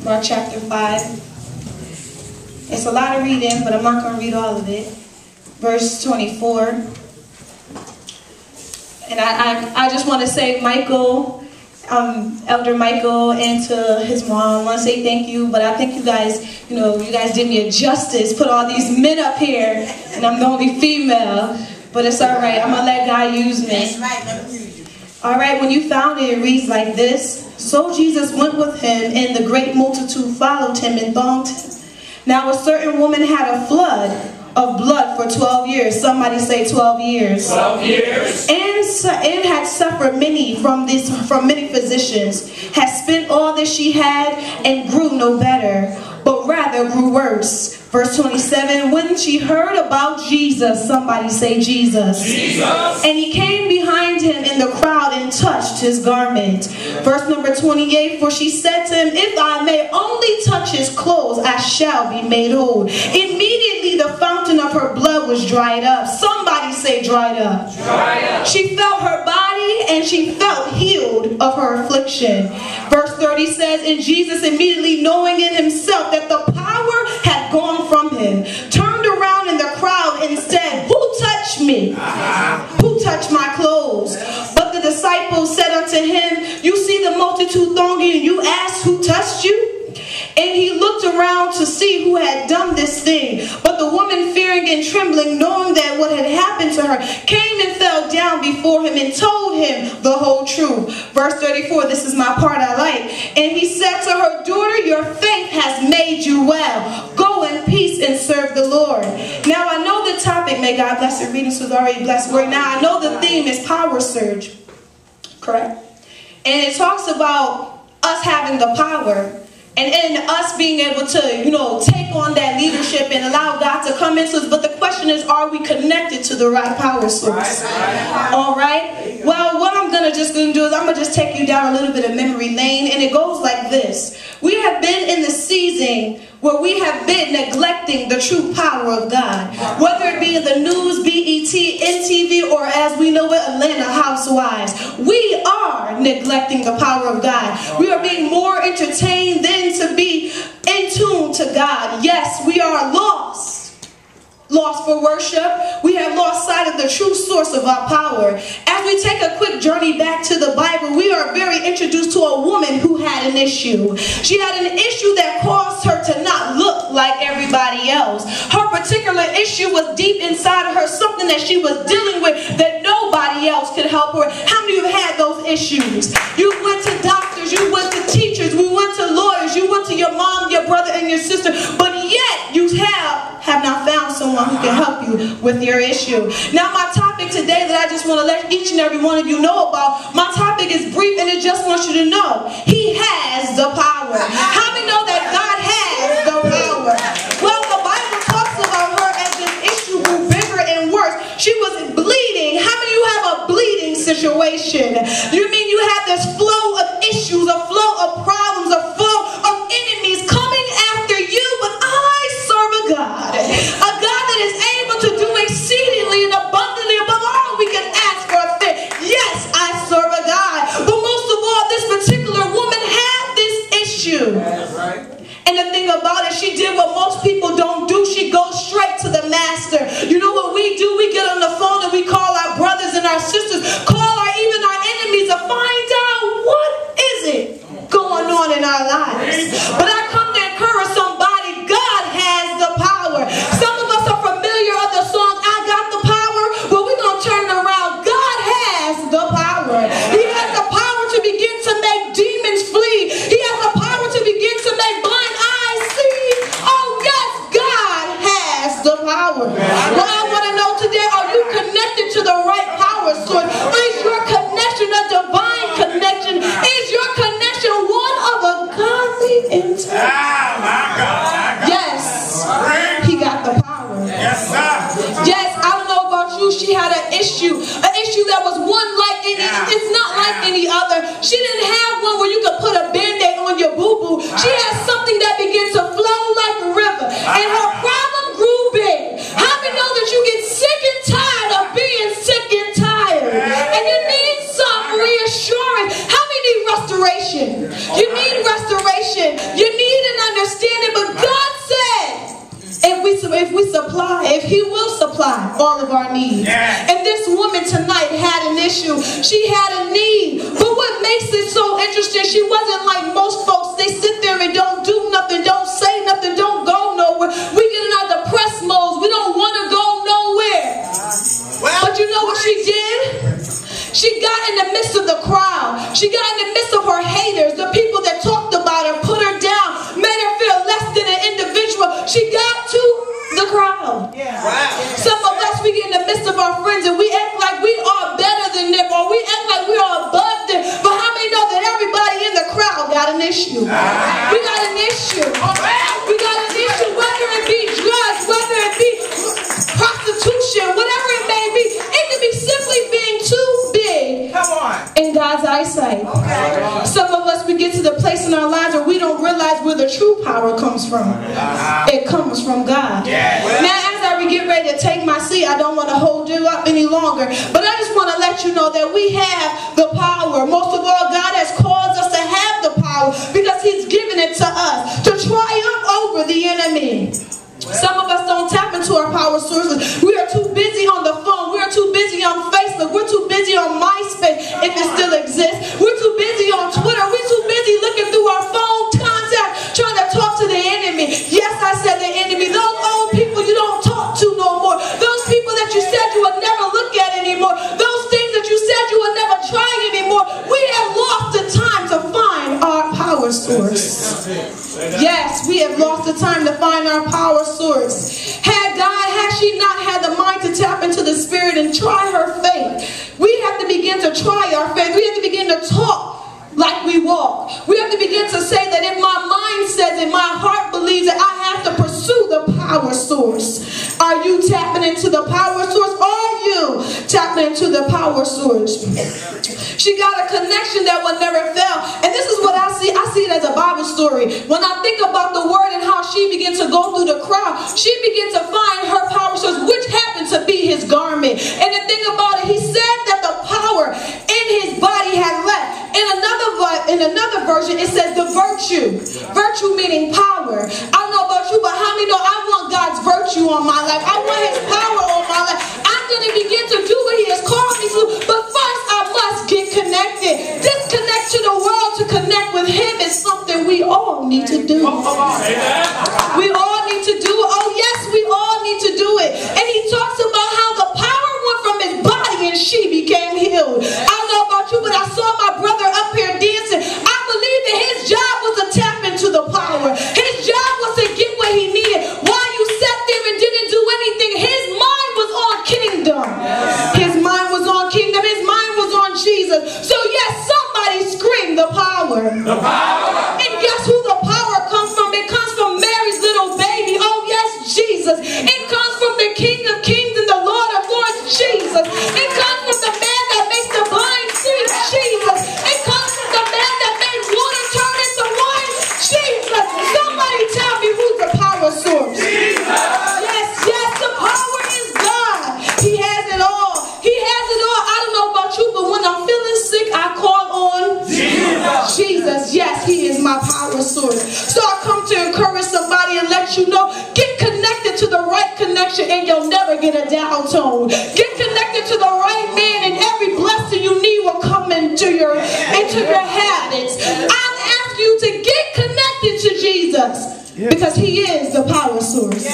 Mark chapter 5. It's a lot of reading, but I'm not going to read all of it. Verse 24. And I just want to say, Michael, Elder Michael, and to his mom, I want to say thank you. But I think you guys, you guys did me a justice. Put all these men up here, and I'm the only female. But it's all right. I'm going to let God use me. That's right. Let me use you. All right, when you found it, it reads like this. So Jesus went with him, and the great multitude followed him and thronged him. Now a certain woman had a flood of blood for 12 years. Somebody say 12 years. 12 years. And had suffered many from many physicians, had spent all that she had, and grew no better, but rather grew worse. Verse 27, when she heard about Jesus, somebody say Jesus. Jesus. And he came behind him in the crowd and touched his garment. Verse number 28, for she said to him, if I may only touch his clothes, I shall be made whole. Immediately the fountain of her blood was dried up. Somebody say dried up. Dried up. She felt her body and she felt healed of her affliction. Verse 30 says, and Jesus immediately knowing in himself that the power had gone from him, turned around in the crowd and said, who touched me? Who touched my clothes? But the disciples said unto him, you see the multitude thronging, and you ask who touched you? And he looked around to see who had done this thing. But the woman, fearing and trembling, knowing that what had happened to her, came and fell down before him and told him the whole truth. Verse 34, this is my part I like. And he said to her, daughter, your faith has made you well. Go in peace and serve the Lord. Now I know the topic, may God bless the readings with already blessed word. Now I know the theme is power surge. Correct? And it talks about us having the power. And us being able to, take on that leadership and allow God to come into us. But the question is, are we connected to the right power source? All right? Well, what I'm going to do is I'm going to just take you down a little bit of memory lane. And it goes like this. We have been in the season where we have been neglecting the true power of God. Whether it be in the news, BET, NTV, or as we know it, Atlanta Housewives. We are neglecting the power of God. We are being more entertained than to be in tune to God. Yes, we are lost. Lost for worship. We have lost sight of the true source of our power. As we take a quick journey back to the Bible, we are very introduced to a woman who had an issue. She had an issue that caused her to not look like everybody else. Her particular issue was deep inside of her, something that she was dealing with that nobody else could help her. How many of you have had those issues? You went to doctors, you went to teachers, we went to lawyers, you went to your mom, your brother, and your sister, but yet you have not found someone who can help you with your issue. Now my topic today that I just want to let each and every one of you know about, my topic is brief and it just wants you to know, he has the power. How many know that God has the power? Well, the Bible talks about her as this issue grew bigger and worse. She was bleeding. How many of you have a bleeding situation? You mean you have this flow of issues, a flow of problems, a flow of enemies coming after you, but I serve a God that is able to do exceedingly and abundantly above all we can ask or think. Yes, I serve a God. But most of all, this particular woman had this issue. That's right. And the thing about it, she did what most people don't do. She goes straight to the master. You know what we do? We get on the phone and we call our brothers and our sisters, even our enemies to find out what is it going on in our lives. But I come to encourage somebody, God has the power. Some of us are familiar of the song, I got the power. Well, we're going to turn it around. God has the power. He has the power to begin to make demons flee. He has the power to begin to make blind eyes see. Oh, yes, God has the power. Well, I want to know today, are you connected to the right power source? Is your connection a divine connection? Is your connection one of a godly intent? Yes, he got the power. Yes, sir. Yes, I don't know about you. She had an issue that was one like any. It's not like any other. She didn't have one where you could put a band-aid on your boo-boo. She had something that began to flow like a river, and her problem grew big. How many know that you get sick and tired of being sick and tired, and you need some reassurance? How many need restoration? You need restoration. You need all of our needs. And this woman tonight had an issue. She had a need. But what makes it so interesting, she wasn't like most folks. They sit there and don't do nothing, don't say nothing, don't go nowhere. We get in our depressed modes. We don't want to go nowhere. But you know what she did? She got in the midst of the crowd. She got in the midst of her haters, the people that talked about her, put her down, made her feel less than an individual. She got to the crowd. Some of us, we get in the midst of our friends and we act like we are better than them, or we act like we are above them. But how many know that everybody in the crowd got an issue? We got an issue. We got an issue, whether it be drugs, whether it be prostitution, whatever it may be. It could be simply being too big in God's eyesight. Some of us, we get to the place in our lives where we don't realize where the true power comes from. It comes from God. Now, as I get ready to take my seat, I don't want to hold you up any longer, but I just want to let you know that we have the power. Most of all, God has caused us to have the power because He's given it to us to triumph over the enemy. Some of us don't tap into our power sources. We are too busy on the phone. We are too busy on Facebook. We're too busy on MySpace, if it still exists. We're too busy on Twitter. We're too busy looking through our phone contact, trying to talk to the enemy. Yes, I said the enemy. Those old people you don't talk to no more. Those people that you said you would never look at anymore. Those things that you said you would never try anymore. We have lost the time to find our power source. Yes, we have lost the time to find our power source. Had she not had the mind to tap into the Spirit and try her faith, we have to begin to try our faith. We have to begin to talk like we walk. We have to begin to say that if my mind says it, my heart believes it, I have to pursue the power source. Are you tapping into the power source? Are you tapping into the power source? She got a connection that will never fail. And this is what I see. I see it as a Bible story. When I think about the word and how she began to go through the crowd, she began to find her power source, which happened to be his garment. And the thing about it, he said that the power in his body had left. In another version, it says the virtue. Virtue meaning power. I don't know about you, but how many know I want God's virtue on my life? I want His power on my life. I'm going to begin to do what He has called me to. But first, I must get connected. Disconnect to the world to connect with Him is something we all need to do. We all need to do it. Oh, yes, we all need to do it. And he talks about how the power went from his body and she became healed. I don't know about you, but I saw my brother up here dancing. I believe that his job was to tap into the power. His job was to get what he needed. While you sat there and didn't do anything, his mind was on kingdom. His mind was on kingdom. His mind was on Jesus. So yes, somebody scream the power. The power. And guess who the power comes from? It comes from Mary's little baby. Oh yes, Jesus. It comes from the King of Kings and the Lord of Lords, Jesus. It comes from the man that makes the blind see, Jesus. It comes from the man that made water turn into wine, Jesus. Somebody tell me who's the power source. Jesus. Yes, yes, the power is God. He has it all. He has it all. I don't know about you, but when I'm feeling sick, I call on Jesus. Jesus. Yes, He is my power source. So I come to encourage somebody and let you know, get connected to the right connection and you'll never get a down tone. Get connected to the right man and every blessing you need will come into your habits. I'm asking you to get connected to Jesus because He is the power source.